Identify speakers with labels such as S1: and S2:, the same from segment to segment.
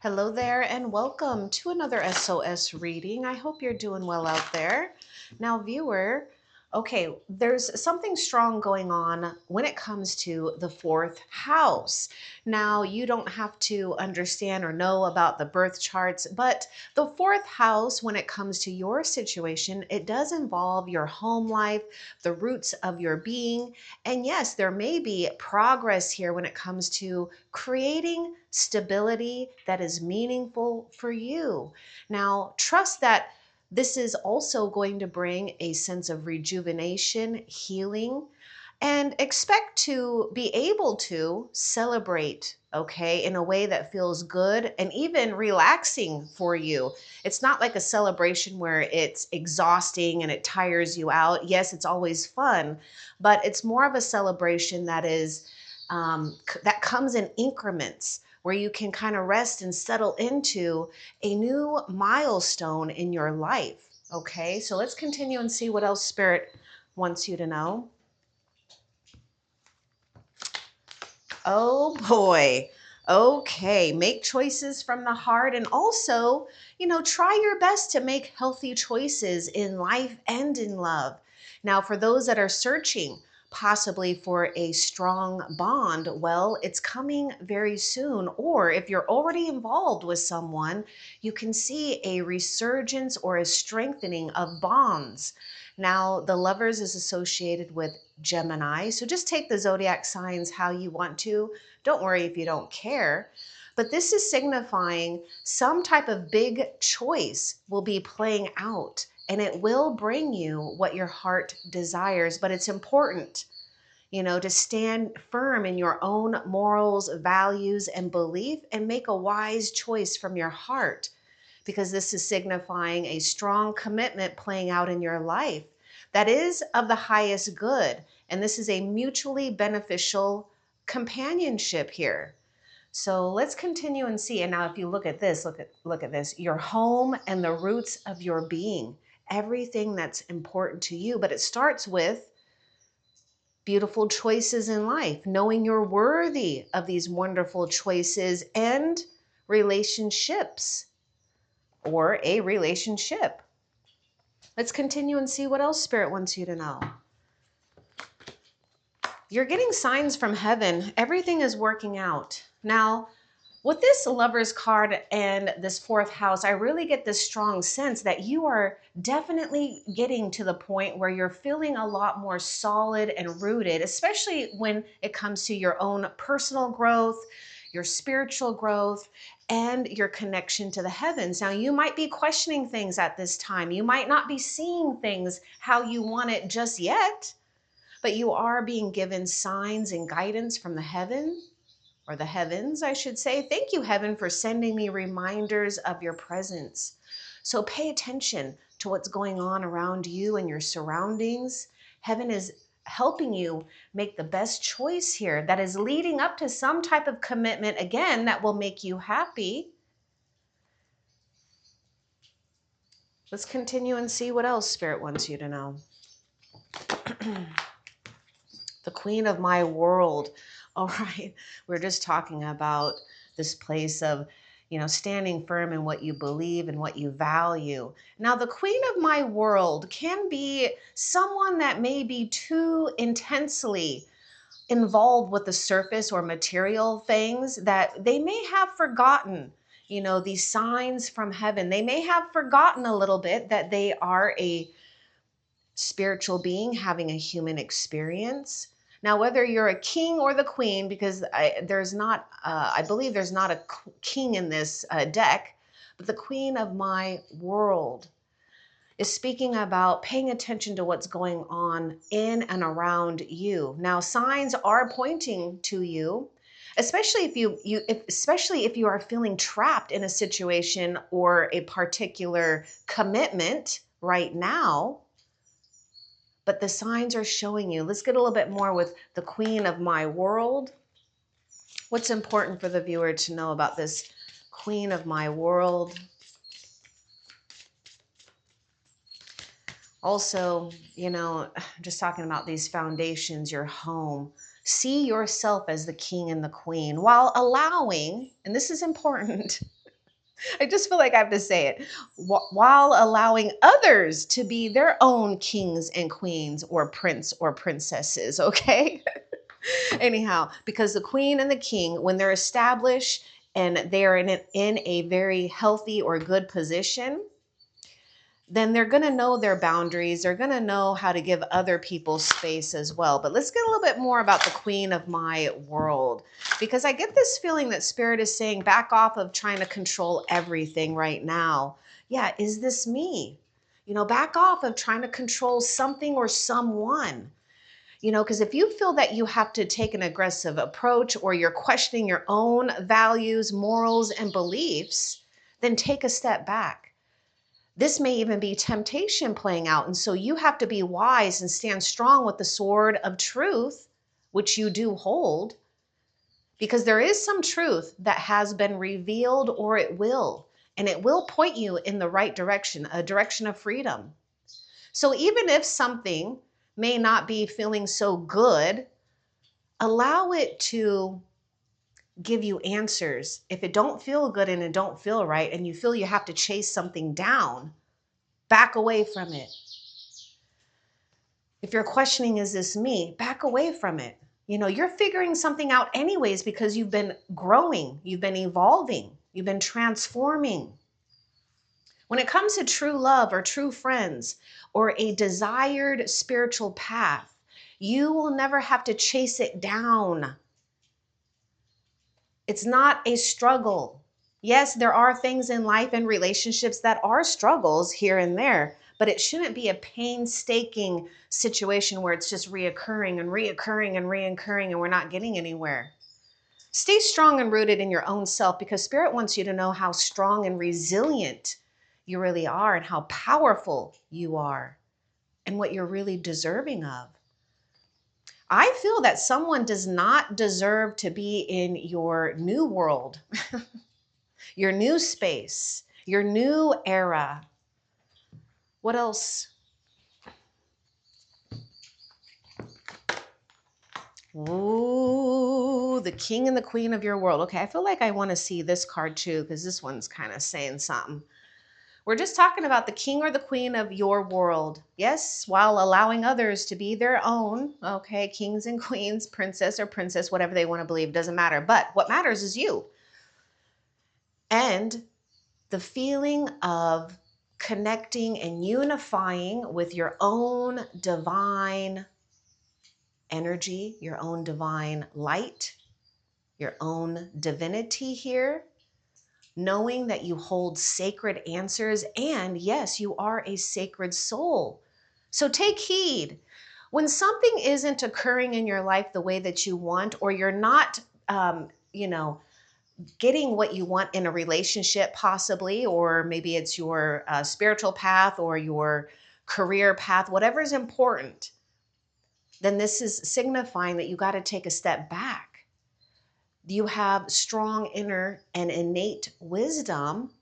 S1: Hello there and welcome to another SOS reading. I hope you're doing well out there. Now, viewer, okay, there's something strong going on when it comes to the fourth house. Now, you don't have to understand or know about the birth charts, but the fourth house, when it comes to your situation, it does involve your home life, the roots of your being. And yes, there may be progress here when it comes to creating stability that is meaningful for you. Now, trust that this is also going to bring a sense of rejuvenation, healing, and expect to be able to celebrate, okay, in a way that feels good and even relaxing for you. It's not like a celebration where it's exhausting and it tires you out. Yes, it's always fun, but it's more of a celebration that is that comes in increments where you can kind of rest and settle into a new milestone in your life. Okay, so let's continue and see what else Spirit wants you to know. Oh boy. Okay, make choices from the heart and also, try your best to make healthy choices in life and in love. Now, for those that are searching possibly for a strong bond, well, it's coming very soon. Or if you're already involved with someone, you can see a resurgence or a strengthening of bonds. Now, the lovers is associated with Gemini. So just take the zodiac signs how you want to. Don't worry if you don't care. But this is signifying some type of big choice will be playing out and it will bring you what your heart desires. But it's important, to stand firm in your own morals, values, and belief and make a wise choice from your heart because this is signifying a strong commitment playing out in your life that is of the highest good. And this is a mutually beneficial companionship here. So let's continue and see. And now if you look at this, look at this, your home and the roots of your being, everything that's important to you. But it starts with beautiful choices in life, knowing you're worthy of these wonderful choices and relationships or a relationship. Let's continue and see what else Spirit wants you to know. You're getting signs from heaven. Everything is working out. Now, with this Lover's card and this fourth house, I really get this strong sense that you are definitely getting to the point where you're feeling a lot more solid and rooted, especially when it comes to your own personal growth, your spiritual growth, and your connection to the heavens. Now, you might be questioning things at this time. You might not be seeing things how you want it just yet, but you are being given signs and guidance from the heavens, I should say. Thank you, heaven, for sending me reminders of your presence. So pay attention to what's going on around you and your surroundings. Heaven is helping you make the best choice here that is leading up to some type of commitment, again, that will make you happy. Let's continue and see what else Spirit wants you to know. The Queen of my world. All right, we're just talking about this place of, standing firm in what you believe and what you value. Now, the Queen of my world can be someone that may be too intensely involved with the surface or material things that they may have forgotten, these signs from heaven. They may have forgotten a little bit that they are a spiritual being having a human experience. Now, whether you're a king or the queen, because I believe there's not a king in this deck, but the Queen of my world is speaking about paying attention to what's going on in and around you. Now, signs are pointing to you, especially if you are feeling trapped in a situation or a particular commitment right now. But the signs are showing you. Let's get a little bit more with the Queen of my world. What's important for the viewer to know about this Queen of my world? Also, just talking about these foundations, your home. See yourself as the king and the queen while allowing, and this is important, I just feel like I have to say it. While allowing others to be their own kings and queens or prince or princesses, okay? Anyhow, because the queen and the king, when they're established and they're in a very healthy or good position, then they're going to know their boundaries. They're going to know how to give other people space as well. But let's get a little bit more about the queen of my world, because I get this feeling that Spirit is saying, back off of trying to control everything right now. Yeah, is this me? Back off of trying to control something or someone. Because if you feel that you have to take an aggressive approach or you're questioning your own values, morals, and beliefs, then take a step back. This may even be temptation playing out. And so you have to be wise and stand strong with the sword of truth, which you do hold, because there is some truth that has been revealed, or it will, and it will point you in the right direction, a direction of freedom. So even if something may not be feeling so good, allow it to give you answers. If it don't feel good and it don't feel right, and you feel you have to chase something down, back away from it. If you're questioning, is this me? Back away from it. You're figuring something out anyways, because you've been growing, you've been evolving, you've been transforming. When it comes to true love or true friends or a desired spiritual path, you will never have to chase it down. It's not a struggle. Yes, there are things in life and relationships that are struggles here and there, but it shouldn't be a painstaking situation where it's just reoccurring and reoccurring and reoccurring and we're not getting anywhere. Stay strong and rooted in your own self, because Spirit wants you to know how strong and resilient you really are and how powerful you are and what you're really deserving of. I feel that someone does not deserve to be in your new world, your new space, your new era. What else? Ooh, the king and the queen of your world. Okay, I feel like I want to see this card too, because this one's kind of saying something. We're just talking about the king or the queen of your world. Yes, while allowing others to be their own, okay, kings and queens, princess or princess, whatever they want to believe, doesn't matter. But what matters is you. And the feeling of connecting and unifying with your own divine energy, your own divine light, your own divinity here, knowing that you hold sacred answers, and yes, you are a sacred soul. So take heed. When something isn't occurring in your life the way that you want, or you're not, getting what you want in a relationship possibly, or maybe it's your spiritual path or your career path, whatever is important, then this is signifying that you got to take a step back. You have strong inner and innate wisdom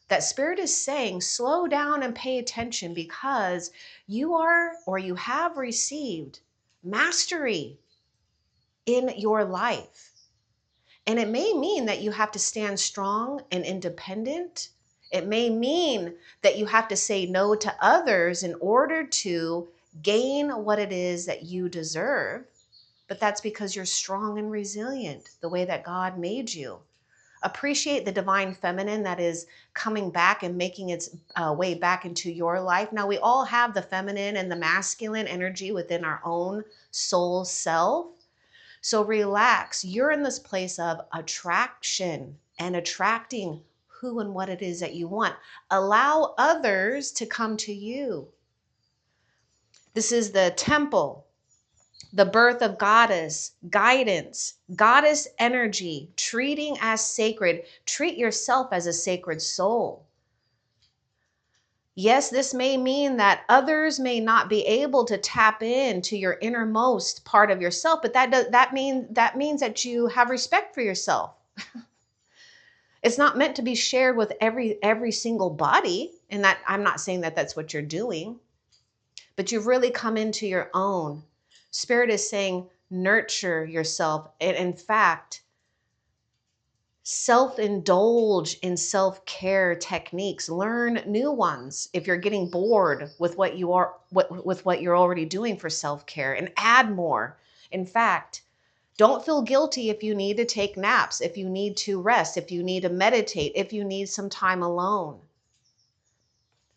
S1: that Spirit is saying, slow down and pay attention, because you are, or you have received mastery in your life. And it may mean that you have to stand strong and independent. It may mean that you have to say no to others in order to gain what it is that you deserve. But that's because you're strong and resilient the way that God made you. Appreciate the divine feminine that is coming back and making its way back into your life. Now, we all have the feminine and the masculine energy within our own soul self. So relax. You're in this place of attraction and attracting who and what it is that you want. Allow others to come to you. This is the temple, the birth of goddess, guidance, goddess energy, treating as sacred. Treat yourself as a sacred soul. Yes, this may mean that others may not be able to tap into your innermost part of yourself, but that means that you have respect for yourself. It's not meant to be shared with every single body, and that I'm not saying that that's what you're doing, but you've really come into your own. Spirit is saying, nurture yourself. And in fact, Self-indulge in self-care techniques. Learn new ones if you're getting bored with what you're already doing for self-care, and add more. In fact, don't feel guilty if you need to take naps, if you need to rest, if you need to meditate, if you need some time alone,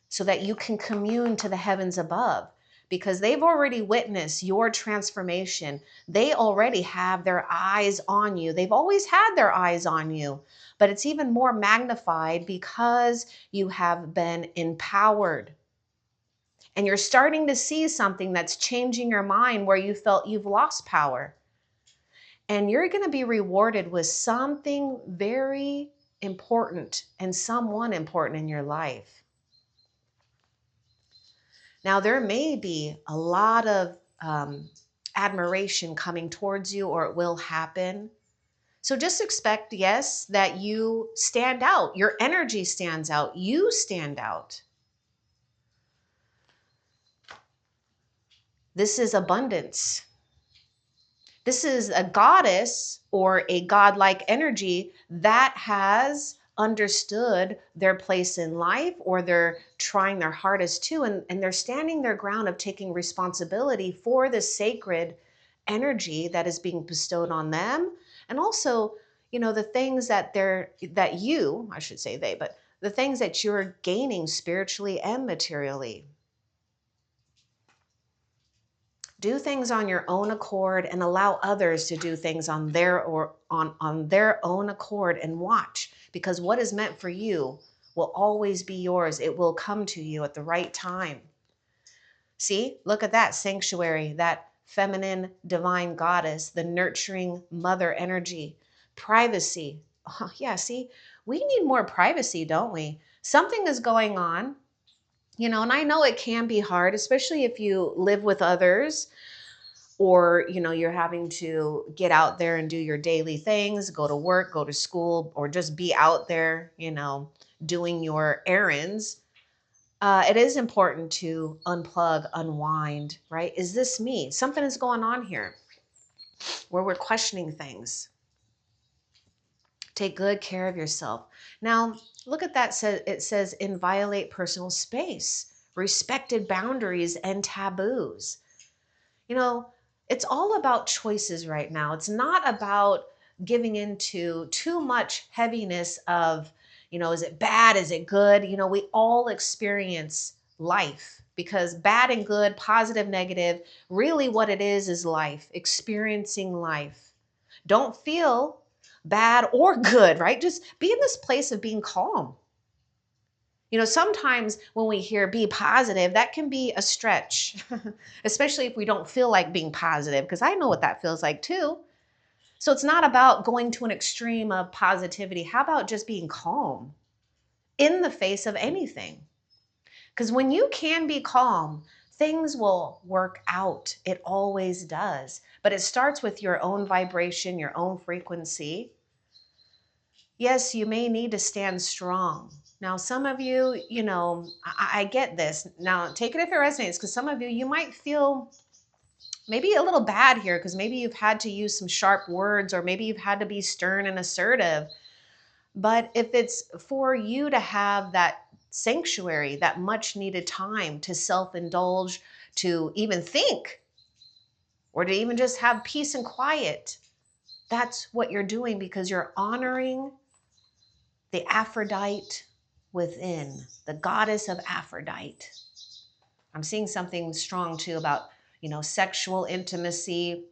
S1: so that you can commune to the heavens above, because they've already witnessed your transformation. They already have their eyes on you. They've always had their eyes on you, but it's even more magnified because you have been empowered. And you're starting to see something that's changing your mind where you felt you've lost power. And you're going to be rewarded with something very important and someone important in your life. Now, there may be a lot of admiration coming towards you, or it will happen. So just expect, yes, that you stand out. Your energy stands out. You stand out. This is abundance. This is a goddess or a godlike energy that has understood their place in life, or they're trying their hardest to, and they're standing their ground of taking responsibility for the sacred energy that is being bestowed on them. And also, the things I should say they, but the things that you're gaining spiritually and materially. Do things on your own accord and allow others to do things on their own accord, and watch, because what is meant for you will always be yours. It will come to you at the right time. See, look at that sanctuary, that feminine divine goddess, the nurturing mother energy, privacy. Oh, yeah, see, we need more privacy, don't we? Something is going on, and I know it can be hard, especially if you live with others, or you're having to get out there and do your daily things, go to work, go to school, or just be out there doing your errands. It is important to unplug, unwind, right? Is this me? Something is going on here where we're questioning things. Take good care of yourself. Now look at that. It says inviolate personal space, respected boundaries and taboos. It's all about choices right now. It's not about giving into too much heaviness of, is it bad? Is it good? We all experience life, because bad and good, positive, negative, really what it is life, experiencing life. Don't feel bad or good, right? Just be in this place of being calm. Sometimes when we hear be positive, that can be a stretch, especially if we don't feel like being positive, because I know what that feels like too. So it's not about going to an extreme of positivity. How about just being calm in the face of anything? Because when you can be calm, things will work out. It always does. But it starts with your own vibration, your own frequency. Yes, you may need to stand strong. Now, some of you, I get this. Now, take it if it resonates, because some of you, you might feel maybe a little bad here, because maybe you've had to use some sharp words, or maybe you've had to be stern and assertive. But if it's for you to have that sanctuary, that much needed time to self-indulge, to even think, or to even just have peace and quiet, that's what you're doing, because you're honoring the Aphrodite within, the goddess of Aphrodite. I'm seeing something strong too about, sexual intimacy,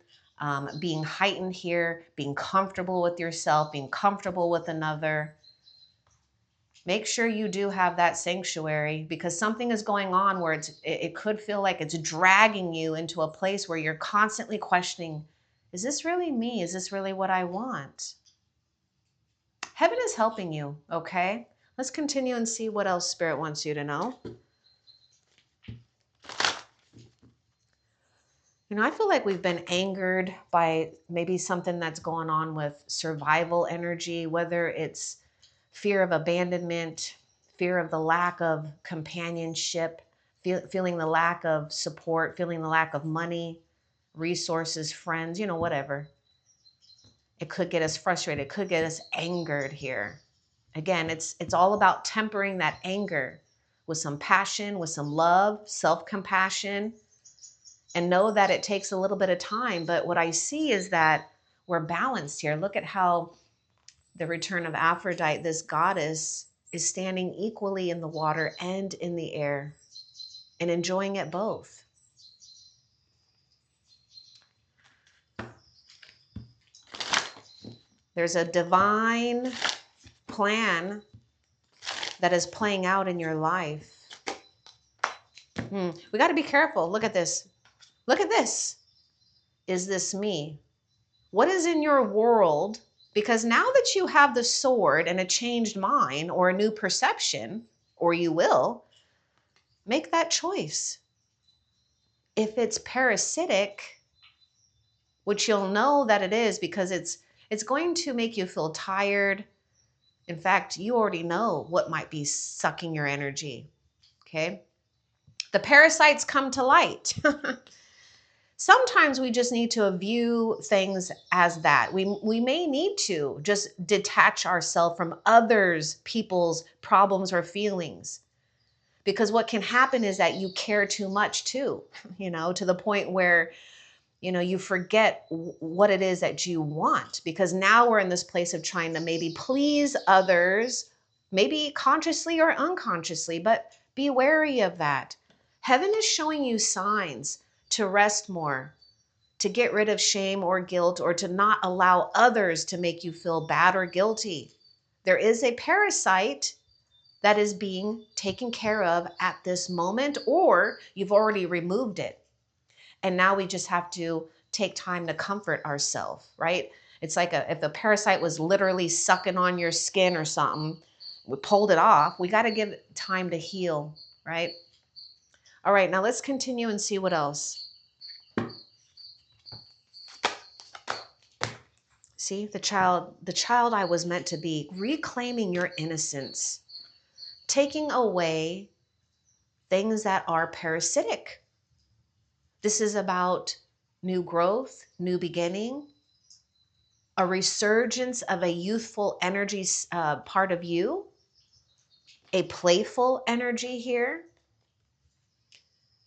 S1: being heightened here, being comfortable with yourself, being comfortable with another. Make sure you do have that sanctuary, because something is going on where it could feel like it's dragging you into a place where you're constantly questioning, is this really me? Is this really what I want? Heaven is helping you, okay? Let's continue and see what else Spirit wants you to know. I feel like we've been angered by maybe something that's going on with survival energy, whether it's fear of abandonment, fear of the lack of companionship, feeling the lack of support, feeling the lack of money, resources, friends, whatever. It could get us frustrated. It could get us angered here. Again, it's all about tempering that anger with some passion, with some love, self-compassion, and know that it takes a little bit of time. But what I see is that we're balanced here. Look at how the return of Aphrodite, this goddess, is standing equally in the water and in the air and enjoying it both. There's a divine plan that is playing out in your life. We got to be careful. Look at this. Look at this. Is this me? What is in your world? Because now that you have the sword and a changed mind or a new perception, or you will, make that choice. If it's parasitic, which you'll know that it is because it's going to make you feel tired. In fact, you already know what might be sucking your energy. Okay? The parasites come to light. Sometimes we just need to view things as that. We may need to just detach ourselves from others, people's problems or feelings. Because what can happen is that you care too much too, to the point where, you forget what it is that you want. Because now we're in this place of trying to maybe please others, maybe consciously or unconsciously, but be wary of that. Heaven is showing you signs to rest more, to get rid of shame or guilt, or to not allow others to make you feel bad or guilty. There is a parasite that is being taken care of at this moment, or you've already removed it. And now we just have to take time to comfort ourselves, right? It's like if the parasite was literally sucking on your skin or something, we pulled it off. We got to give it time to heal, right? All right, now let's continue and see what else. See, the child I was meant to be, reclaiming your innocence, taking away things that are parasitic. This is about new growth, new beginning, a resurgence of a youthful energy part of you, a playful energy here.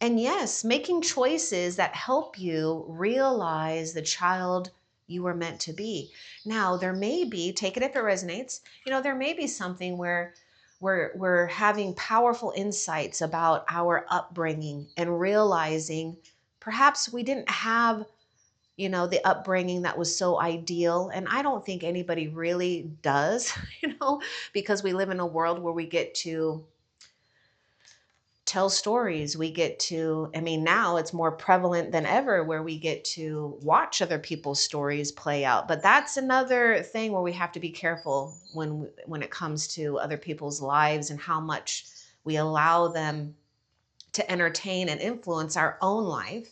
S1: And yes, making choices that help you realize the child you were meant to be. Now, there may be, take it if it resonates, there may be something where we're having powerful insights about our upbringing and realizing perhaps we didn't have, the upbringing that was so ideal. And I don't think anybody really does, because we live in a world where we get to tell stories. We get to, now it's more prevalent than ever where we get to watch other people's stories play out. But that's another thing where we have to be careful when it comes to other people's lives and how much we allow them to entertain and influence our own life.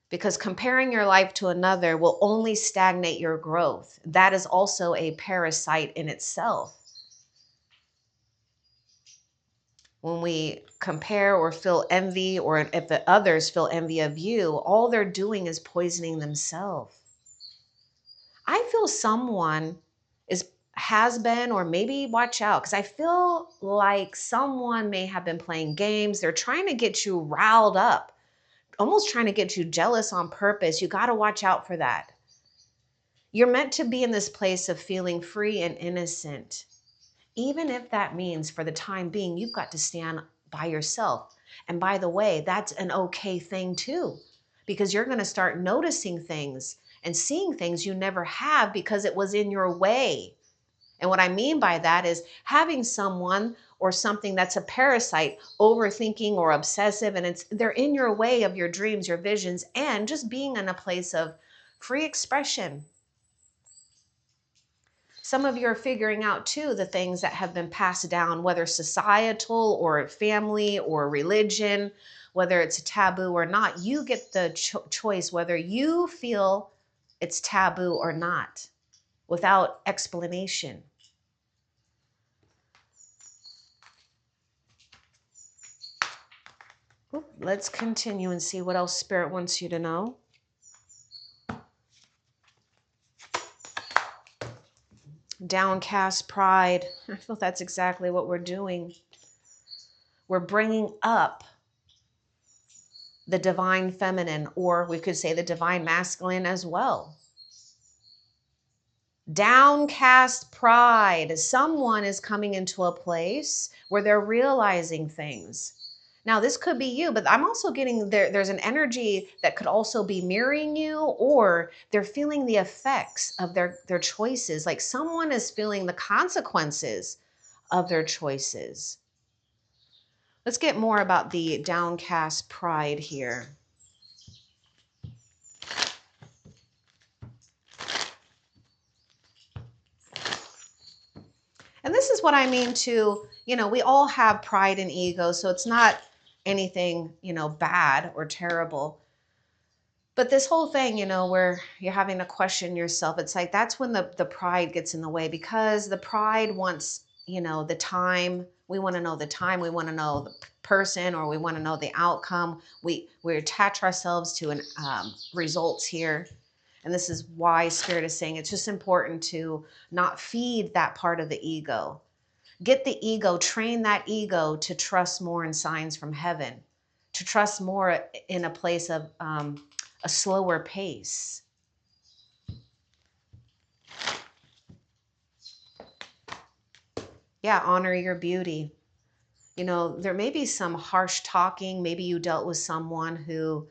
S1: Because comparing your life to another will only stagnate your growth. That is also a parasite in itself. When we compare or feel envy, or if the others feel envy of you, all they're doing is poisoning themselves. I feel someone has been, or maybe watch out, because I feel like someone may have been playing games. They're trying to get you riled up, almost trying to get you jealous on purpose. You got to watch out for that. You're meant to be in this place of feeling free and innocent. Even if that means for the time being, you've got to stand by yourself. And by the way, that's an okay thing too, because you're going to start noticing things and seeing things you never have because it was in your way. And what I mean by that is having someone or something that's a parasite, overthinking or obsessive, and they're in your way of your dreams, your visions, and just being in a place of free expression. Some of you are figuring out too the things that have been passed down, whether societal or family or religion, whether it's a taboo or not. You get the choice whether you feel it's taboo or not without explanation. Let's continue and see what else Spirit wants you to know. Downcast pride. I feel that's exactly what we're doing. We're bringing up the divine feminine, or we could say the divine masculine as well. Downcast pride. Someone is coming into a place where they're realizing things. Now, this could be you, but I'm also getting there's an energy that could also be mirroring you, or they're feeling the effects of their choices. Like someone is feeling the consequences of their choices. Let's get more about the downcast pride here. And this is what I mean to, we all have pride and ego, so it's not anything, bad or terrible. But this whole thing, where you're having to question yourself, it's like that's when the pride gets in the way, because the pride wants, the time. We want to know the time. We want to know the person, or we want to know the outcome. We attach ourselves to an results here. And this is why Spirit is saying it's just important to not feed that part of the ego. Get the ego, train that ego to trust more in signs from heaven, to trust more in a place of a slower pace. Yeah, honor your beauty. There may be some harsh talking. Maybe you dealt with someone who,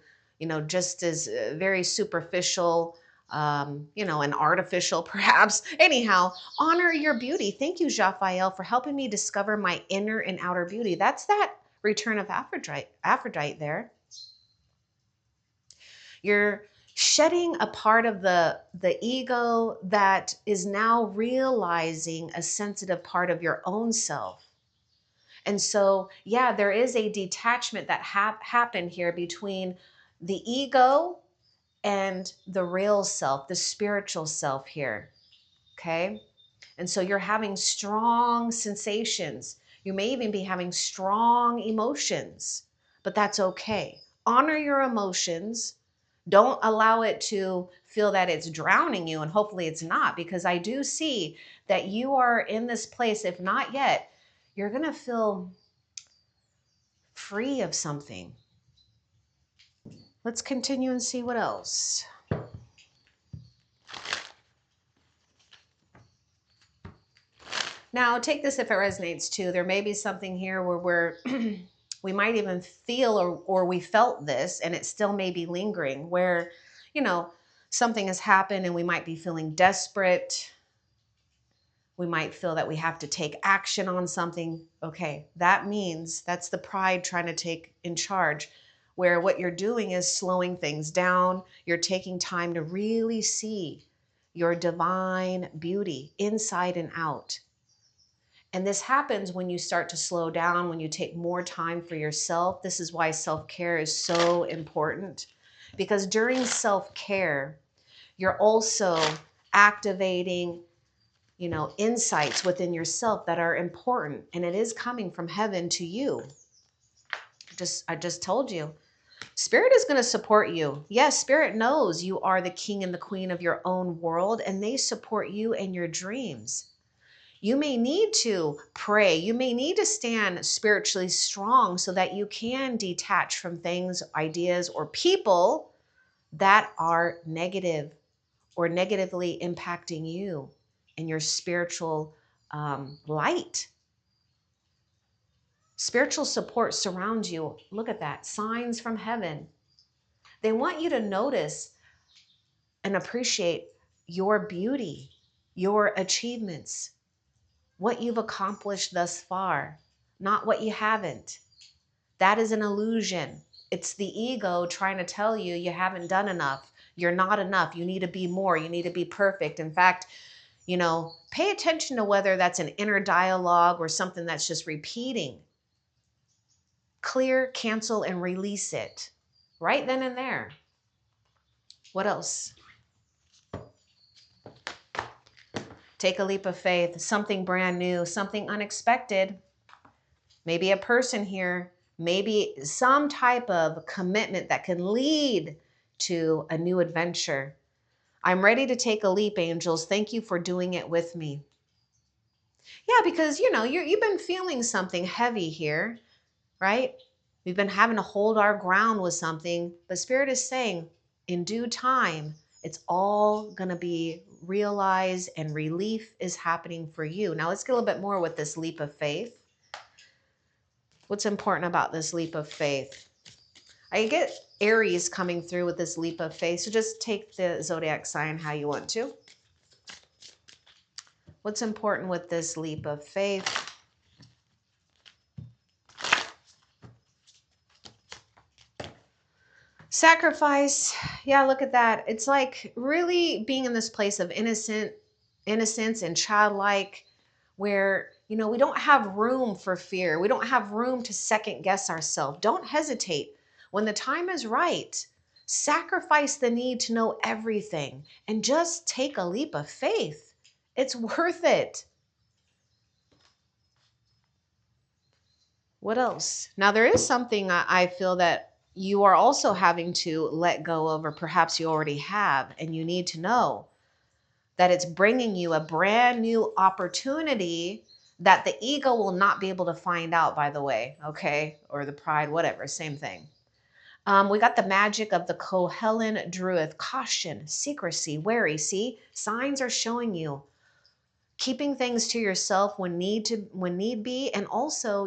S1: just is very superficial, and artificial perhaps. Anyhow, honor your beauty. Thank you, Raphael, for helping me discover my inner and outer beauty. That's that return of Aphrodite there. You're shedding a part of the ego that is now realizing a sensitive part of your own self. And so, yeah, there is a detachment that happened here between the ego and the real self, the spiritual self here. Okay. And so you're having strong sensations. You may even be having strong emotions, but that's okay. Honor your emotions. Don't allow it to feel that it's drowning you, and hopefully it's not, because I do see that you are in this place. If not yet, you're going to feel free of something. Let's continue and see what else. Now, take this if it resonates too. There may be something here where we might even feel or we felt this, and it still may be lingering, where, something has happened and we might be feeling desperate. We might feel that we have to take action on something. Okay, that means that's the pride trying to take in charge, where what you're doing is slowing things down. You're taking time to really see your divine beauty inside and out. And this happens when you start to slow down, when you take more time for yourself. This is why self-care is so important, because during self-care, you're also activating, insights within yourself that are important, and it is coming from heaven to you. I just told you. Spirit is going to support you. Yes, Spirit knows you are the king and the queen of your own world, and they support you in your dreams. You may need to pray. You may need to stand spiritually strong so that you can detach from things, ideas, or people that are negative or negatively impacting you and your spiritual light. Spiritual support surrounds you. Look at that. Signs from heaven. They want you to notice and appreciate your beauty, your achievements, what you've accomplished thus far, not what you haven't. That is an illusion. It's the ego trying to tell you you haven't done enough. You're not enough. You need to be more. You need to be perfect. In fact, pay attention to whether that's an inner dialogue or something that's just repeating. Clear, cancel, and release it right then and there. What else? Take a leap of faith, something brand new, something unexpected. Maybe a person here, maybe some type of commitment that can lead to a new adventure. I'm ready to take a leap, angels. Thank you for doing it with me. Yeah, because you've been feeling something heavy here, right? We've been having to hold our ground with something, but Spirit is saying in due time, it's all going to be realized and relief is happening for you. Now, let's get a little bit more with this leap of faith. What's important about this leap of faith? I get Aries coming through with this leap of faith. So just take the zodiac sign how you want to. What's important with this leap of faith? Sacrifice. Yeah, look at that. It's like really being in this place of innocence and childlike where, we don't have room for fear. We don't have room to second guess ourselves. Don't hesitate. When the time is right, sacrifice the need to know everything and just take a leap of faith. It's worth it. What else? Now, there is something I feel that you are also having to let go of, or perhaps you already have, and you need to know that it's bringing you a brand new opportunity that the ego will not be able to find out, by the way, okay? Or the pride, whatever, same thing. We got the magic of the Kohelin Druid. Caution, secrecy, wary. See, signs are showing you keeping things to yourself when need be, and also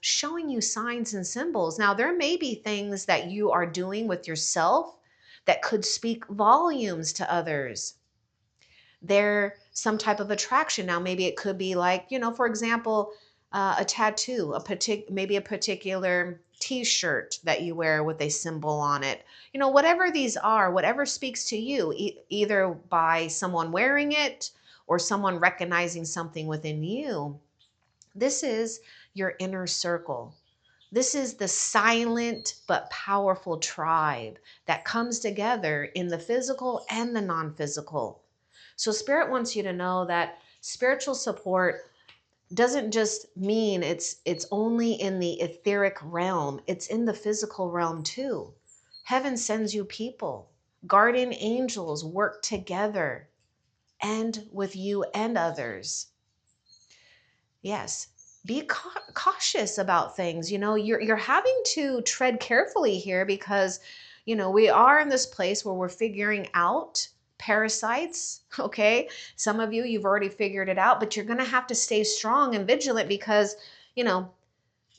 S1: showing you signs and symbols. Now there may be things that you are doing with yourself that could speak volumes to others. They're some type of attraction. Now maybe it could be like, for example, a tattoo, maybe a particular t-shirt that you wear with a symbol on it. Whatever these are, whatever speaks to you, either by someone wearing it or someone recognizing something within you. This is your inner circle. This is the silent but powerful tribe that comes together in the physical and the non-physical. So Spirit wants you to know that spiritual support doesn't just mean it's only in the etheric realm. It's in the physical realm too. Heaven sends you people. Guardian angels work together and with you and others. Yes. Be cautious about things. You're having to tread carefully here because, we are in this place where we're figuring out parasites. Okay. Some of you've already figured it out, but you're going to have to stay strong and vigilant because,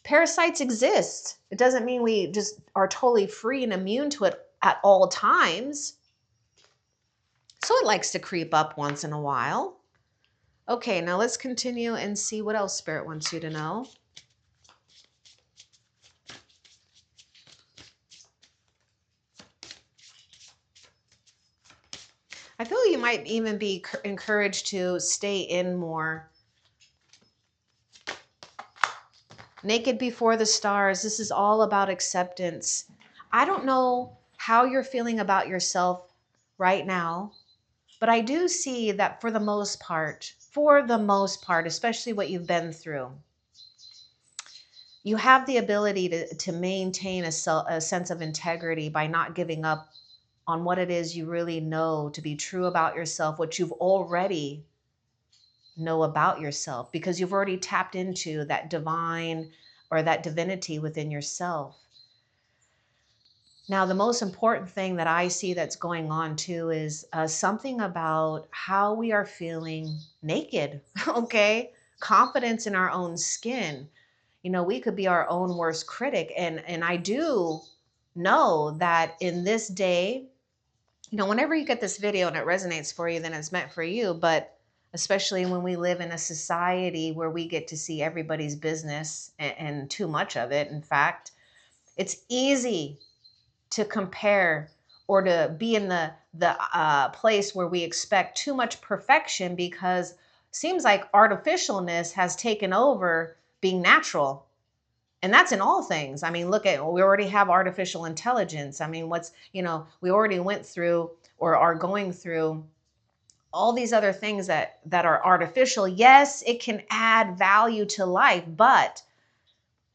S1: parasites exist. It doesn't mean we just are totally free and immune to it at all times. So it likes to creep up once in a while. Okay, now let's continue and see what else Spirit wants you to know. I feel you might even be encouraged to stay in more. Naked before the stars. This is all about acceptance. I don't know how you're feeling about yourself right now, but I do see that for the most part, especially what you've been through, you have the ability to maintain a sense of integrity by not giving up on what it is you really know to be true about yourself, what you've already know about yourself, because you've already tapped into that divine or that divinity within yourself. Now, the most important thing that I see that's going on too is something about how we are feeling naked, okay? Confidence in our own skin. We could be our own worst critic. And I do know that in this day, whenever you get this video and it resonates for you, then it's meant for you. But especially when we live in a society where we get to see everybody's business and too much of it, in fact, it's easy to compare or to be in the place where we expect too much perfection, because it seems like artificialness has taken over being natural. And that's in all things. I mean, we already have artificial intelligence. I mean, we already went through or are going through all these other things that are artificial. Yes, it can add value to life, but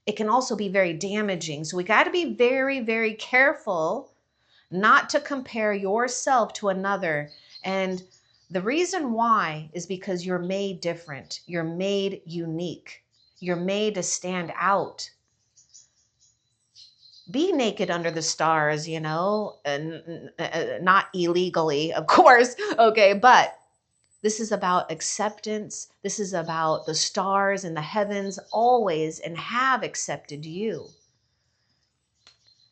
S1: it can also be very damaging. So we got to be very, very careful not to compare yourself to another. And The reason why is because you're made different. You're made unique. You're made to stand out. Be naked under the stars, and not illegally, of course. Okay, but this is about acceptance. This is about the stars and the heavens always and have accepted you.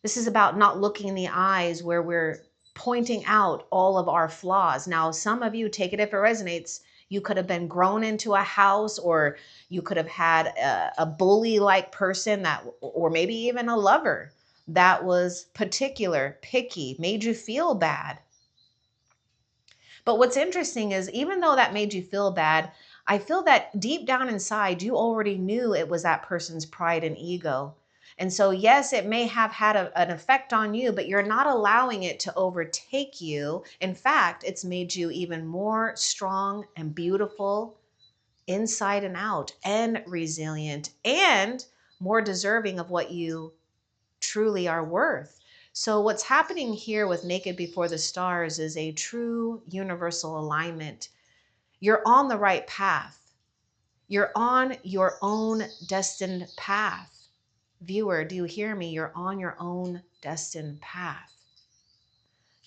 S1: This is about not looking in the eyes where we're pointing out all of our flaws. Now, some of you, take it if it resonates, you could have been grown into a house, or you could have had a bully-like person that, or maybe even a lover that was particular, picky, made you feel bad. But what's interesting is, even though that made you feel bad, I feel that deep down inside, you already knew it was that person's pride and ego. And so, yes, it may have had an effect on you, but you're not allowing it to overtake you. In fact, it's made you even more strong and beautiful inside and out, and resilient, and more deserving of what you truly are worth. So what's happening here with Naked Before the Stars is a true universal alignment. You're on the right path. You're on your own destined path. Viewer, do you hear me? You're on your own destined path.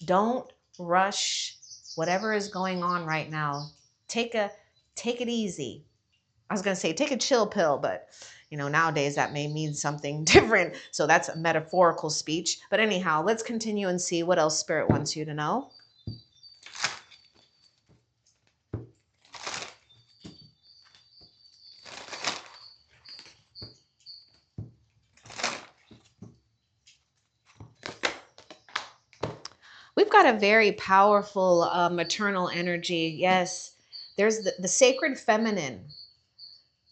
S1: Don't rush whatever is going on right now. Take it easy. I was going to say take a chill pill, but nowadays that may mean something different. So that's a metaphorical speech. But anyhow, let's continue and see what else Spirit wants you to know. We've got a very powerful maternal energy. Yes, there's the sacred feminine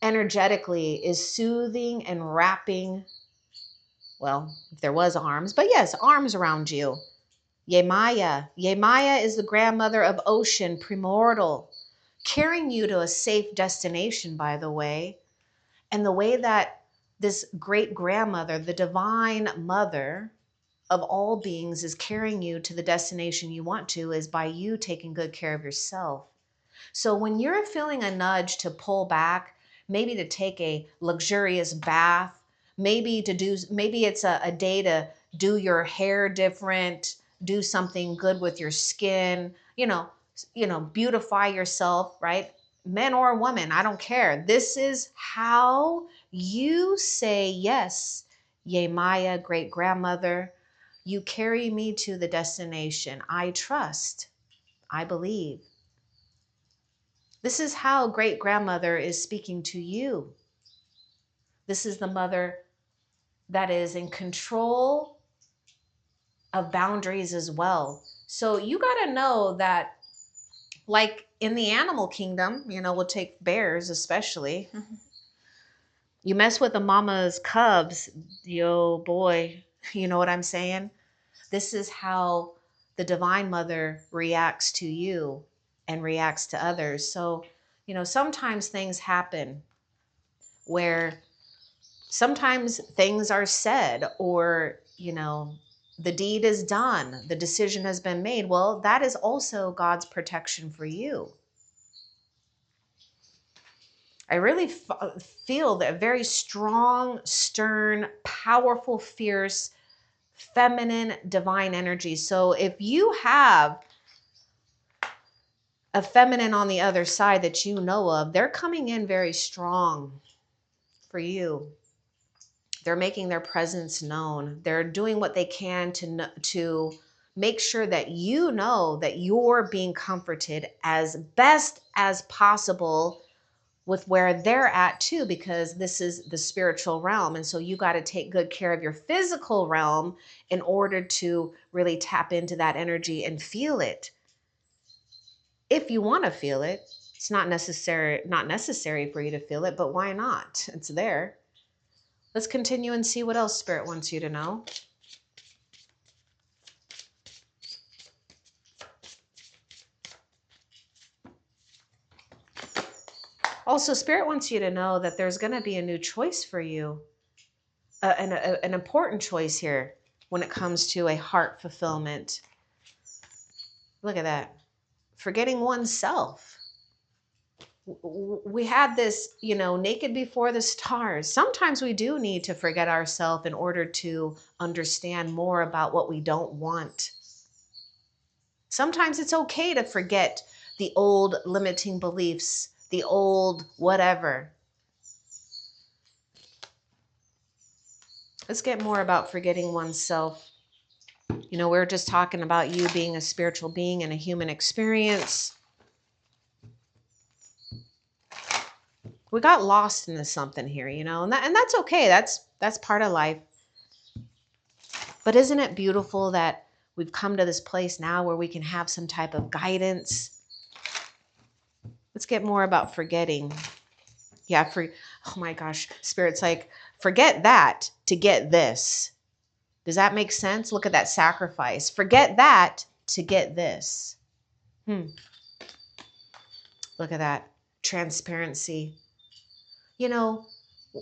S1: energetically is soothing and wrapping, well, if there was arms, but yes, arms around you. Yemaya. Yemaya is the grandmother of ocean, primordial, carrying you to a safe destination, by the way. And the way that this great grandmother, the divine mother of all beings, is carrying you to the destination you want to is by you taking good care of yourself. So when you're feeling a nudge to pull back, maybe to take a luxurious bath, maybe it's a day to do your hair different, do something good with your skin, beautify yourself, right? Men or women, I don't care. This is how you say yes. Yea, Maya, great grandmother, you carry me to the destination. I trust. I believe. This is how great grandmother is speaking to you. This is the mother that is in control of boundaries as well. So you got to know that, like in the animal kingdom, we'll take bears especially. You mess with the mama's cubs, yo boy, you know what I'm saying? This is how the divine mother reacts to you and reacts to others. So, sometimes things happen where sometimes things are said, or, the deed is done, the decision has been made. Well, that is also God's protection for you. I really feel that very strong, stern, powerful, fierce, feminine, divine energy. So if you have a feminine on the other side that you know of, they're coming in very strong for you. They're making their presence known. They're doing what they can to make sure that you know that you're being comforted as best as possible with where they're at too, because this is the spiritual realm. And so you got to take good care of your physical realm in order to really tap into that energy and feel it. If you want to feel it, it's not necessary for you to feel it, but why not? It's there. Let's continue and see what else Spirit wants you to know. Also, Spirit wants you to know that there's going to be a new choice for you, an important choice here when it comes to a heart fulfillment. Look at that. forgetting oneself. We had this, naked before the stars. Sometimes we do need to forget ourselves in order to understand more about what we don't want. Sometimes it's okay to forget the old limiting beliefs, the old whatever. Let's get more about forgetting oneself. We're just talking about you being a spiritual being and a human experience. We got lost into something here, and that's okay. That's part of life. But isn't it beautiful that we've come to this place now where we can have some type of guidance? Let's get more about forgetting. Yeah, oh my gosh, Spirit's like, forget that to get this. Does that make sense? Look at that sacrifice. Forget that to get this. Look at that transparency. No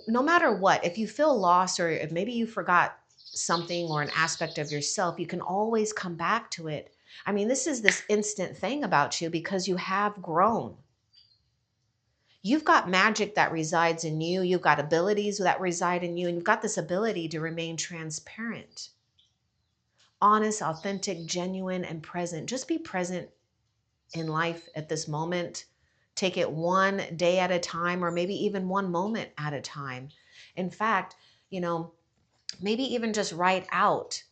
S1: matter what, if you feel lost or if maybe you forgot something or an aspect of yourself, you can always come back to it. I mean, this is this instant thing about you because you have grown. You've got magic that resides in you. You've got abilities that reside in you. And you've got this ability to remain transparent, honest, authentic, genuine, and present. Just be present in life at this moment. Take it one day at a time, or maybe even one moment at a time. In fact, maybe even just write out,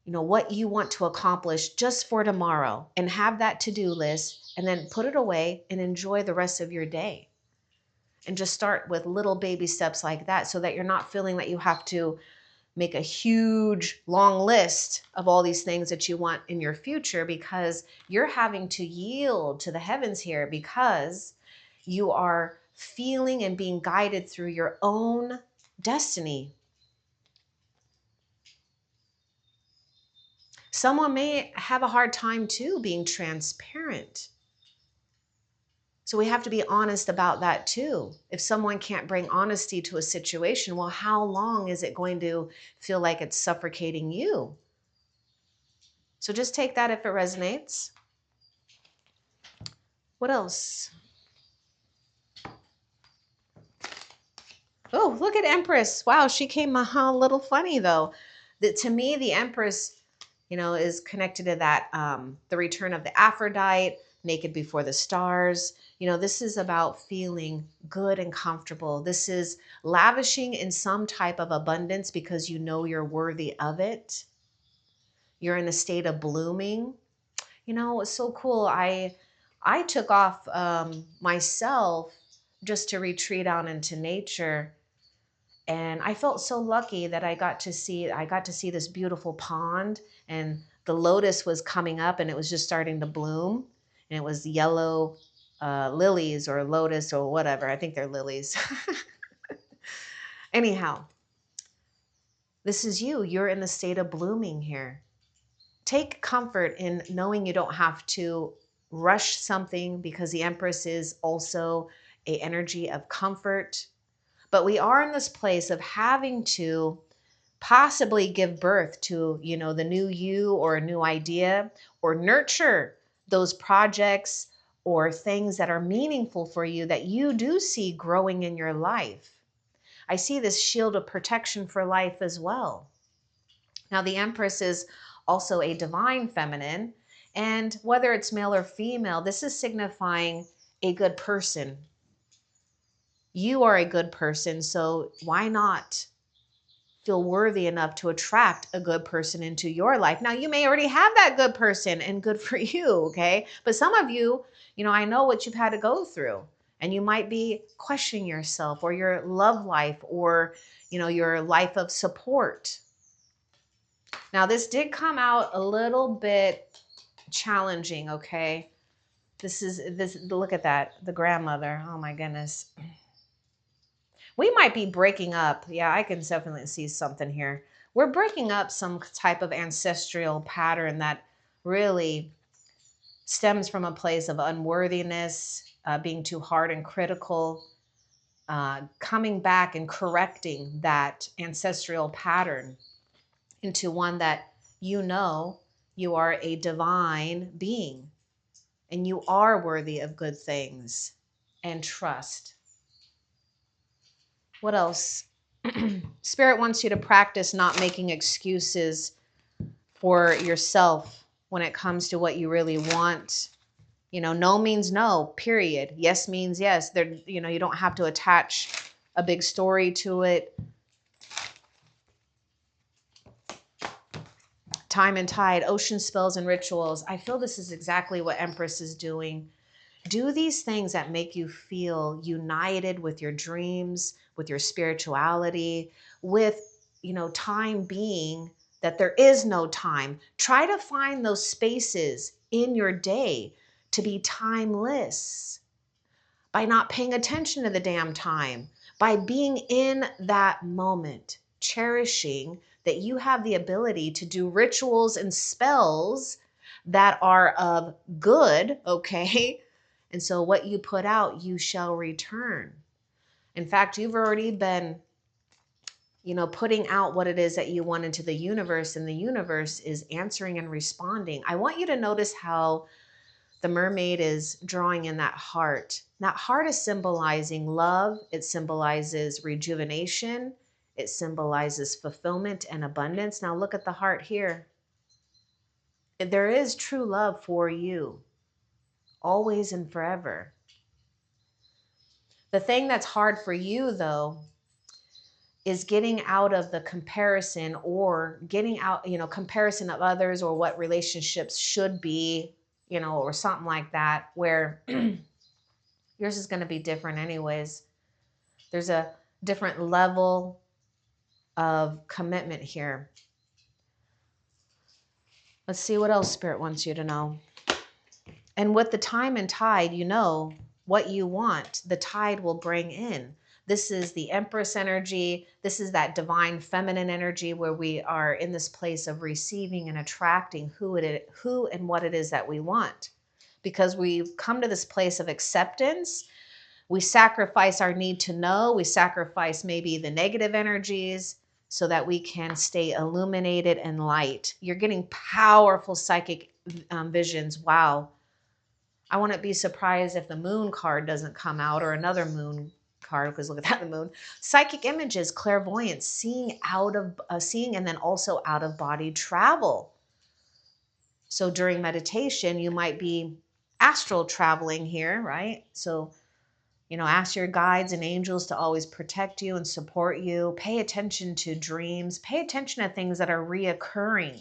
S1: what you want to accomplish just for tomorrow and have that to-do list, and then put it away and enjoy the rest of your day. And just start with little baby steps like that so that you're not feeling that you have to make a huge long list of all these things that you want in your future, because you're having to yield to the heavens here because you are feeling and being guided through your own destiny. Someone may have a hard time too being transparent. So we have to be honest about that too. If someone can't bring honesty to a situation, well, how long is it going to feel like it's suffocating you? So just take that if it resonates. What else? Oh, look at Empress. Wow, she came a little funny though. To me, the Empress, is connected to that, the return of the Aphrodite, naked before the stars. This is about feeling good and comfortable. This is lavishing in some type of abundance because you're worthy of it. You're in a state of blooming. It's so cool. I took off myself just to retreat out into nature. And I felt so lucky that I got to see this beautiful pond, and the lotus was coming up and it was just starting to bloom, and it was yellow lilies or lotus or whatever. I think they're lilies. Anyhow, this is you. You're in the state of blooming here. Take comfort in knowing you don't have to rush something, because the Empress is also an energy of comfort. But we are in this place of having to possibly give birth to, the new you or a new idea, or nurture those projects or things that are meaningful for you that you do see growing in your life. I see this shield of protection for life as well. Now, the Empress is also a divine feminine, and whether it's male or female, this is signifying a good person. You are a good person, so why not feel worthy enough to attract a good person into your life? Now, you may already have that good person, and good for you, okay? But some of you, I know what you've had to go through, and you might be questioning yourself or your love life or, your life of support. Now, this did come out a little bit challenging, okay? Look at that, the grandmother. Oh my goodness. We might be breaking up. Yeah, I can definitely see something here. We're breaking up some type of ancestral pattern that really stems from a place of unworthiness, being too hard and critical, coming back and correcting that ancestral pattern into one that you are a divine being. and you are worthy of good things. And trust. What else? Spirit wants you to practice not making excuses for yourself when it comes to what you really want. No means no, period. Yes means yes. You don't have to attach a big story to it. Time and tide, ocean spells and rituals. I feel this is exactly what Empress is doing. Do these things that make you feel united with your dreams, with your spirituality, with, time being that there is no time. Try to find those spaces in your day to be timeless by not paying attention to the damn time, by being in that moment, cherishing that you have the ability to do rituals and spells that are of good, okay? And so what you put out, you shall return. In fact, you've already been, putting out what it is that you want into the universe, and the universe is answering and responding. I want you to notice how the mermaid is drawing in that heart. That heart is symbolizing love. It symbolizes rejuvenation. It symbolizes fulfillment and abundance. Now look at the heart here. There is true love for you, always and forever. The thing that's hard for you, though, is getting out of the comparison, or getting out, comparison of others, or what relationships should be, or something like that, where yours is going to be different anyways. There's a different level of commitment here. Let's see what else Spirit wants you to know. And with the time and tide, what you want, the tide will bring in. This is the Empress energy. This is that divine feminine energy where we are in this place of receiving and attracting who and what it is that we want. Because we've come to this place of acceptance. We sacrifice our need to know. We sacrifice maybe the negative energies so that we can stay illuminated and light. You're getting powerful psychic visions. Wow. I wouldn't be surprised if the moon card doesn't come out, or another moon card, because look at that, the moon. Psychic images, clairvoyance, seeing and then also out of body travel. So during meditation, you might be astral traveling here, right? So ask your guides and angels to always protect you and support you. Pay attention to dreams. Pay attention to things that are reoccurring.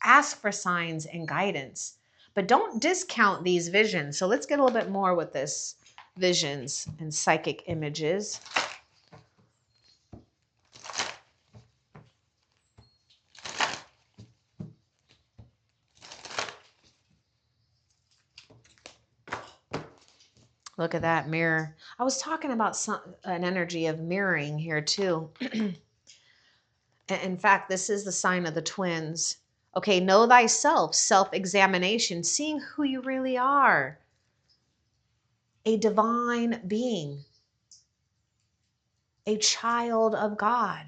S1: Ask for signs and guidance, but don't discount these visions. So let's get a little bit more with this visions and psychic images. Look at that mirror. I was talking about an energy of mirroring here too. In fact, this is the sign of the twins. Okay, know thyself, self-examination, seeing who you really are. A divine being, a child of God,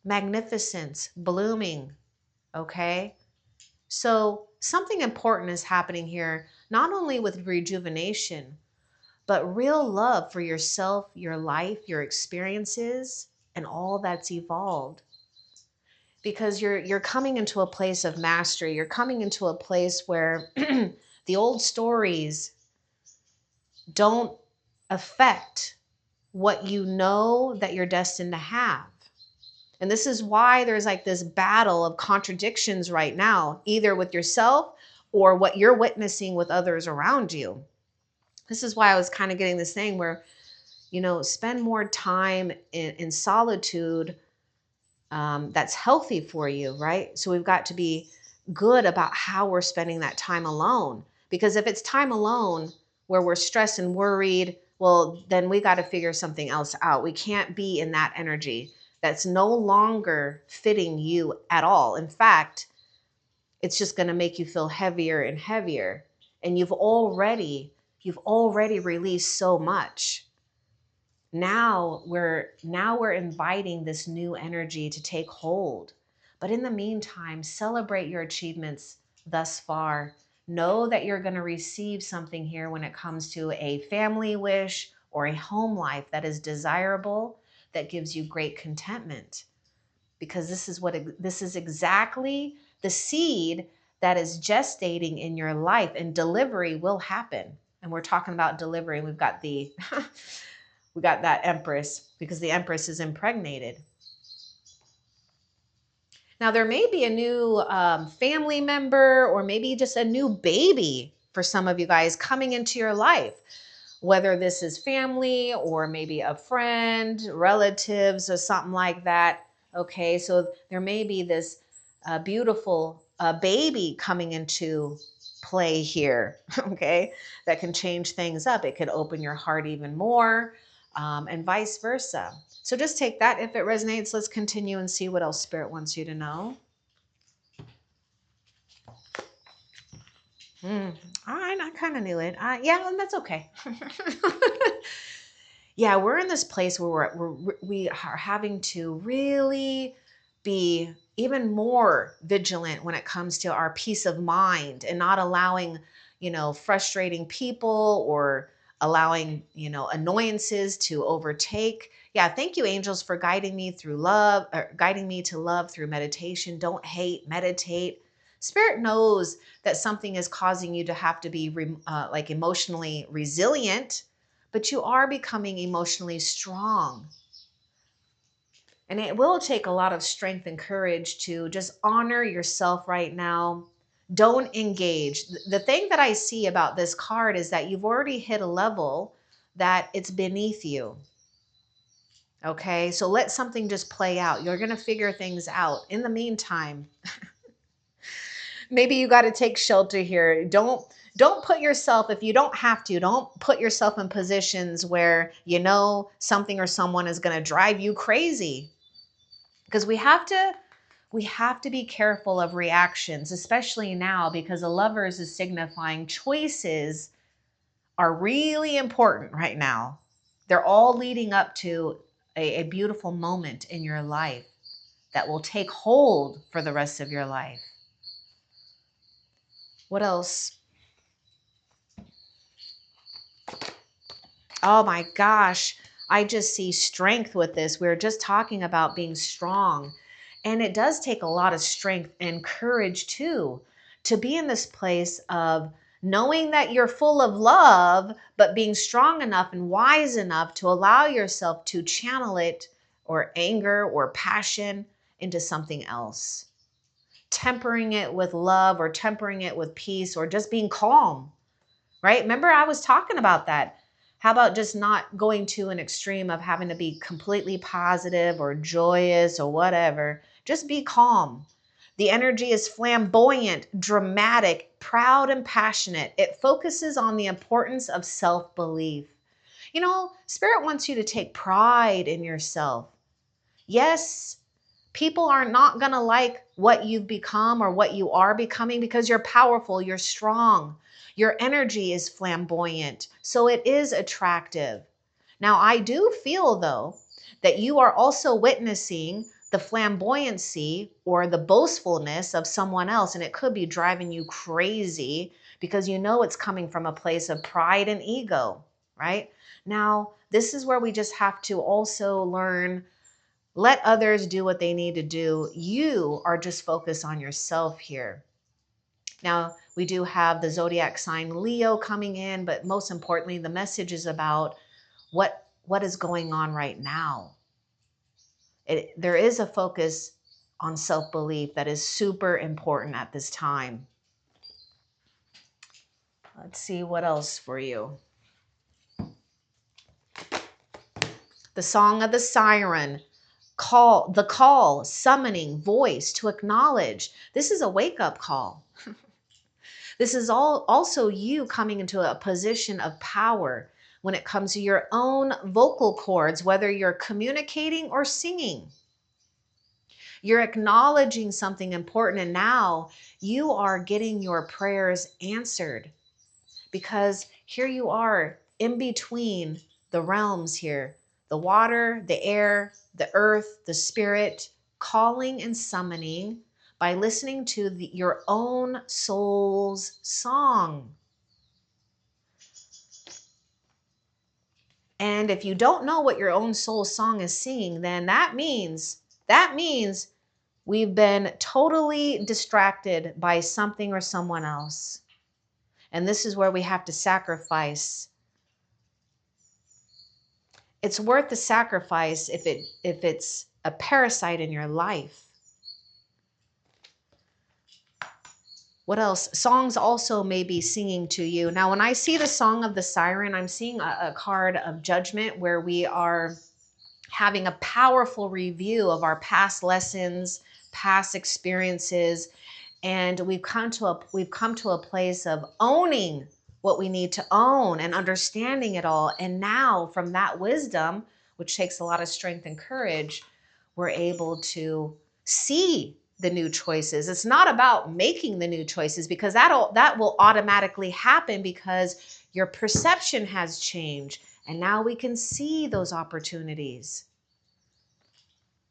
S1: magnificence, blooming, okay? So something important is happening here, not only with rejuvenation, but real love for yourself, your life, your experiences, and all that's evolved. Because you're coming into a place of mastery. You're coming into a place where the old stories don't affect what you know that you're destined to have. And this is why there's like this battle of contradictions right now, either with yourself or what you're witnessing with others around you. This is why I was kind of getting this thing where, spend more time in solitude. That's healthy for you, right? So we've got to be good about how we're spending that time alone. Because if it's time alone where we're stressed and worried, well, then we got to figure something else out. We can't be in that energy. That's no longer fitting you at all. In fact, it's just going to make you feel heavier and heavier. And you've already released so much. Now we're inviting this new energy to take hold. But in the meantime, celebrate your achievements thus far. know that you're going to receive something here when it comes to a family wish or a home life that is desirable, that gives you great contentment. Because this is exactly the seed that is gestating in your life, and delivery will happen. And we're talking about delivery. We've got the we got that Empress, because the Empress is impregnated. Now, there may be a new family member, or maybe just a new baby for some of you guys coming into your life, whether this is family or maybe a friend, relatives, or something like that. Okay, so there may be this beautiful baby coming into play here, okay, that can change things up. It could open your heart even more, and vice versa. So just take that if it resonates. Let's continue and see what else Spirit wants you to know. All right, I kind of knew it. Yeah, and that's okay. Yeah, we're in this place where we are having to really be even more vigilant when it comes to our peace of mind, and not allowing, frustrating people, or allowing, annoyances to overtake. Yeah, thank you, angels, for guiding me through love, or guiding me to love through meditation. Don't hate, meditate. Spirit knows that something is causing you to have to be like emotionally resilient, but you are becoming emotionally strong. And it will take a lot of strength and courage to just honor yourself right now. Don't engage. The thing that I see about this card is that you've already hit a level that it's beneath you. Okay, so let something just play out. You're going to figure things out. In the meantime, maybe you got to take shelter here. Don't put yourself, if you don't have to, don't put yourself in positions where something or someone is going to drive you crazy. Because we have to be careful of reactions, especially now, because the Lovers is signifying choices are really important right now. They're all leading up to a beautiful moment in your life that will take hold for the rest of your life. What else? Oh my gosh, I just see strength with this. We were just talking about being strong. And it does take a lot of strength and courage too, to be in this place of knowing that you're full of love, but being strong enough and wise enough to allow yourself to channel it, or anger or passion, into something else. Tempering it with love, or tempering it with peace, or just being calm. Right? Remember, I was talking about that. How about just not going to an extreme of having to be completely positive or joyous or whatever? Just be calm. The energy is flamboyant, dramatic, proud, and passionate. It focuses on the importance of self-belief. Spirit wants you to take pride in yourself. Yes, people are not going to like what you've become or what you are becoming, because you're powerful, you're strong. Your energy is flamboyant, so it is attractive. Now, I do feel, though, that you are also witnessing the flamboyancy or the boastfulness of someone else, and it could be driving you crazy, because it's coming from a place of pride and ego, right? Now, this is where we just have to also learn. Let others do what they need to do. You are just focused on yourself here. Now, we do have the zodiac sign Leo coming in, but most importantly, the message is about what is going on right now. There is a focus on self-belief that is super important at this time. Let's see what else for you. The song of the siren. The call, summoning voice to acknowledge. This is a wake-up call. This is also you coming into a position of power when it comes to your own vocal cords, whether you're communicating or singing. You're acknowledging something important, and now you are getting your prayers answered, because here you are in between the realms here, the water, the air, the earth, the spirit, calling and summoning, by listening to your own soul's song. And if you don't know what your own soul's song is singing, then that means we've been totally distracted by something or someone else. And this is where we have to sacrifice. It's worth the sacrifice if it's a parasite in your life. What else? Songs also may be singing to you. Now, when I see the Song of the Siren, I'm seeing a card of judgment where we are having a powerful review of our past lessons, past experiences, and we've come to a place of owning what we need to own and understanding it all. And now from that wisdom, which takes a lot of strength and courage, we're able to see the new choices. It's not about making the new choices, because that will automatically happen because your perception has changed. And now we can see those opportunities.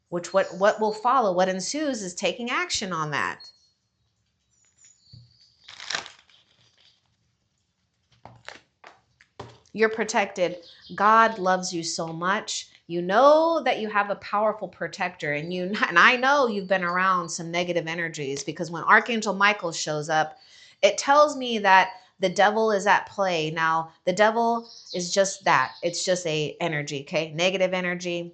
S1: Which what will follow, what ensues, is taking action on that. You're protected. God loves you so much. You know that you have a powerful protector, and I know you've been around some negative energies, because when Archangel Michael shows up, it tells me that the devil is at play. Now, the devil is just that. It's just a energy, okay? Negative energy.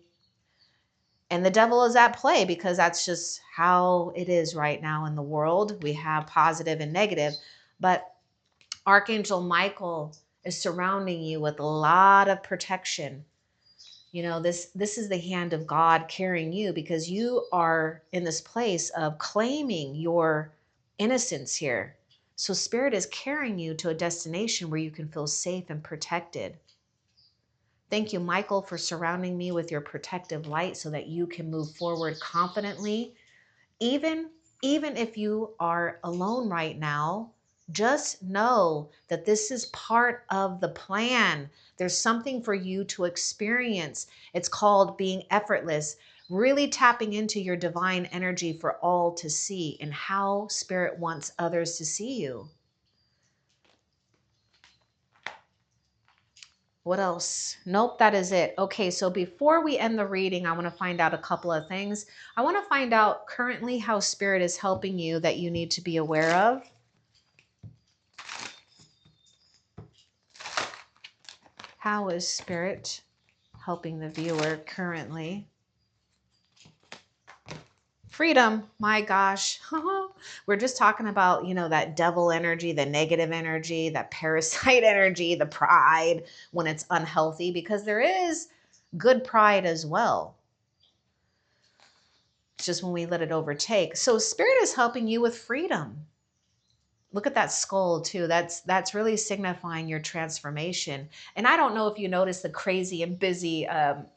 S1: And the devil is at play because that's just how it is right now in the world. We have positive and negative, but Archangel Michael is surrounding you with a lot of protection. You know, this is the hand of God carrying you, because you are in this place of claiming your innocence here. So Spirit is carrying you to a destination where you can feel safe and protected. Thank you, Michael, for surrounding me with your protective light so that you can move forward confidently. Even if you are alone right now, just know that this is part of the plan. There's something for you to experience. It's called being effortless, really tapping into your divine energy for all to see, and how Spirit wants others to see you. What else? Nope, that is it. Okay, so before we end the reading, I want to find out a couple of things. I want to find out currently how Spirit is helping you that you need to be aware of. How is Spirit helping the viewer currently? Freedom, my gosh. We're just talking about, that devil energy, the negative energy, that parasite energy, the pride when it's unhealthy, because there is good pride as well. It's just when we let it overtake. So Spirit is helping you with freedom. Look at that skull too. That's really signifying your transformation. And I don't know if you notice the crazy and busy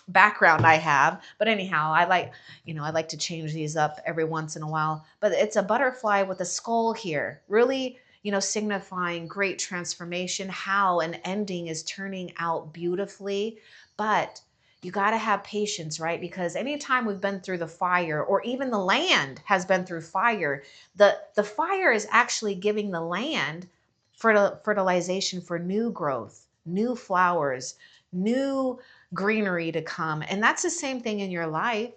S1: background I have, but anyhow, I like to change these up every once in a while. But it's a butterfly with a skull here, really, signifying great transformation. How an ending is turning out beautifully, but you got to have patience, right? Because anytime we've been through the fire, or even the land has been through fire, the fire is actually giving the land fertilization for new growth, new flowers, new greenery to come. And that's the same thing in your life.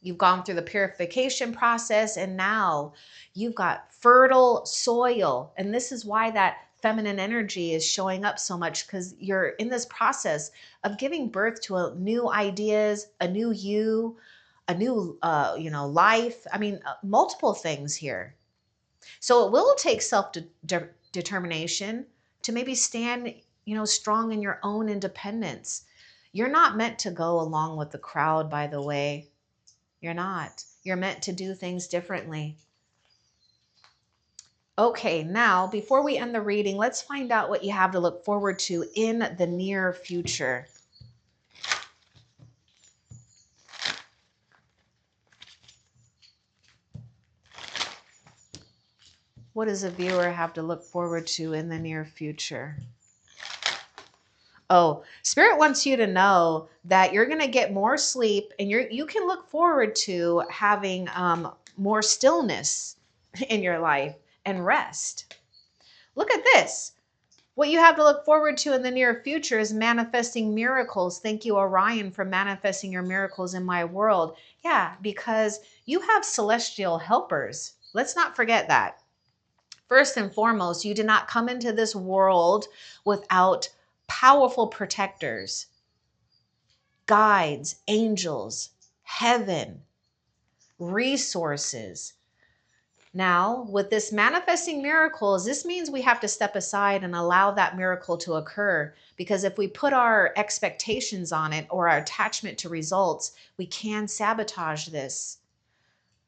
S1: You've gone through the purification process, and now you've got fertile soil. And this is why that feminine energy is showing up so much, because you're in this process of giving birth to new ideas, a new you, a new, life. I mean, multiple things here. So it will take self-determination to maybe stand, strong in your own independence. You're not meant to go along with the crowd, by the way. You're not. You're meant to do things differently. Okay, now before we end the reading, let's find out what you have to look forward to in the near future. What does a viewer have to look forward to in the near future? Oh, Spirit wants you to know that you're going to get more sleep, and you can look forward to having more stillness in your life and rest. Look at this. What you have to look forward to in the near future is manifesting miracles. Thank you, Orion, for manifesting your miracles in my world. Yeah, because you have celestial helpers. Let's not forget that. First and foremost, you did not come into this world without powerful protectors, guides, angels, heaven, resources. Now, with this manifesting miracles, this means we have to step aside and allow that miracle to occur. Because if we put our expectations on it or our attachment to results, we can sabotage this.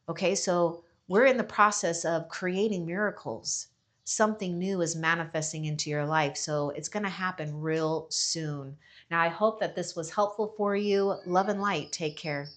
S1: Okay, so we're in the process of creating miracles. Something new is manifesting into your life. So it's going to happen real soon. Now, I hope that this was helpful for you. Love and light. Take care.